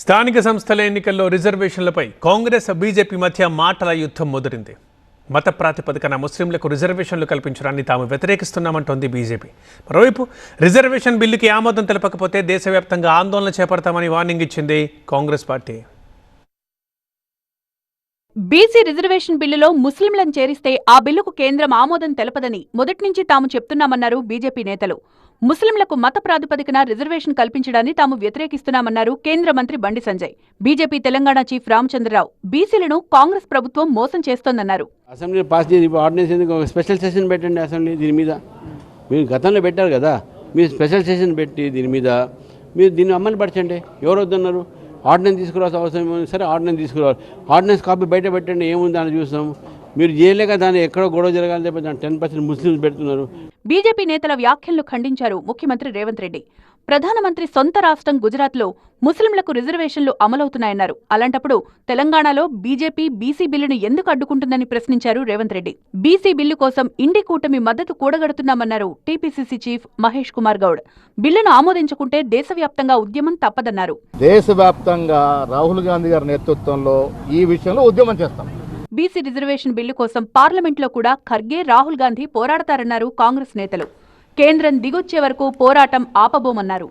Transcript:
స్థానిక సంస్థల ఎన్నికల్లో రిజర్వేషన్లపై కాంగ్రెస్ బీజేపీ మధ్య మాటల యుద్ధం మొదలైంది. మత ప్రాతిపదికన ముస్లింలకు రిజర్వేషన్లు కల్పించడాన్ని తాము వ్యతిరేకిస్తున్నామంటోంది బీజేపీ. మరోవైపు రిజర్వేషన్ బిల్లుకి ఆమోదం తెలపకపోతే దేశవ్యాప్తంగా ఆందోళన చేపడతామని వార్నింగ్ ఇచ్చింది కాంగ్రెస్ పార్టీ. బీసీ రిజర్వేషన్ బిల్లులో ముస్లింలను చేరిస్తే ఆ బిల్లుకు కేంద్రం ఆమోదం తెలపదని మొదటి నుంచి తాము చెప్తున్నామన్నారు బీజేపీ నేతలు. ముస్లింలకు మత ప్రాతిపదికన రిజర్వేషన్ కల్పించడాన్ని తాము వ్యతిరేకిస్తున్నామన్నారు కేంద్ర మంత్రి బండి సంజయ్. బీజేపీ తెలంగాణ చీఫ్ రామచంద్రరావు బీసీలను కాంగ్రెస్ ప్రభుత్వం మోసం చేస్తోందన్నారు. అసెంబ్లీ పాస్ చేసి ఆర్డినెన్స్ ఎందుకు స్పెషల్ సెషన్ పెట్టండి అసెంబ్లీ దీని మీద. మీరు గతంలో పెట్టారు కదా, మీరు స్పెషల్ సెషన్ పెట్టి దీని మీద మీరు దీన్ని అమలు పరచండి. ఎవరు వద్దన్నారు? ఆర్డినెన్స్ తీసుకురావాల్సిన అవసరం ఏముంది? సరే ఆర్డినెన్స్ తీసుకురావాలి, ఆర్డినెన్స్ కాపీ బయట పెట్టండి, ఏముంది అని చూస్తాం. మీరు చేయలేక దాన్ని ఎక్కడో గొడవ జరగాలని చెప్పి దాన్ని 10% ముస్లింస్ పెడుతున్నారు. బీజేపీ నేతల వ్యాఖ్యలను ఖండించారు ముఖ్యమంత్రి రేవంత్ రెడ్డి. ప్రధానమంత్రి సొంత రాష్ట్రం గుజరాత్లో ముస్లింలకు రిజర్వేషన్లు అమలవుతున్నాయన్నారు. అలాంటప్పుడు తెలంగాణలో బీజేపీ బీసీ బిల్లును ఎందుకు అడ్డుకుంటుందని ప్రశ్నించారు రేవంత్ రెడ్డి. బీసీ బిల్లు కోసం ఇండి కూటమి మద్దతు కూడగడుతున్నామన్నారు టీపీసీసీ చీఫ్ మహేష్ కుమార్ గౌడ్. బిల్లును ఆమోదించకుంటే దేశవ్యాప్తంగా ఉద్యమం తప్పదన్నారు. దేశవ్యాప్తంగా రాహుల్ గాంధీ గారి నేతృత్వంలో ఈ విషయంలో ఉద్యమం చేస్తాం. బీసీ రిజర్వేషన్ బిల్లు కోసం పార్లమెంట్లో కూడా ఖర్గే, రాహుల్ గాంధీ పోరాడతారన్నారు కాంగ్రెస్ నేతలు. కేంద్రం దిగొచ్చే వరకు పోరాటం ఆపబోమన్నారు.